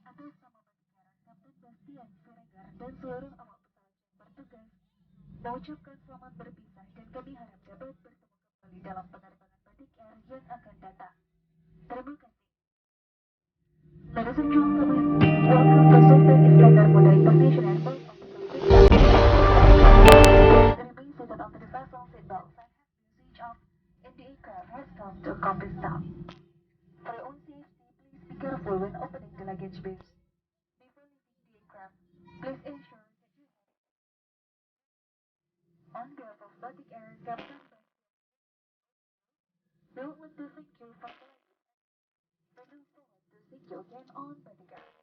Atas nama Batikara, Kapten Bastian Siregar dan seluruh awak pesawat yang bertugas, mengucapkan selamat berpisah dan kami harap dapat bertemu kembali dalam penerbangan Batik Air yang akan datang. Terima kasih. Ladies and gentlemen, welcome to Sultan Iskandar Muda International Airport of Remain seated onto the fasten seatbelts and have the switch off and the aircraft has come to a complete stop. For your own safety, please be careful when opening the luggage bins. Before leaving the aircraft, please ensure that you have on behalf of Batik Air Captain Bas, we would like to thank you for flying. We look forward to seeing you again on Batik Air.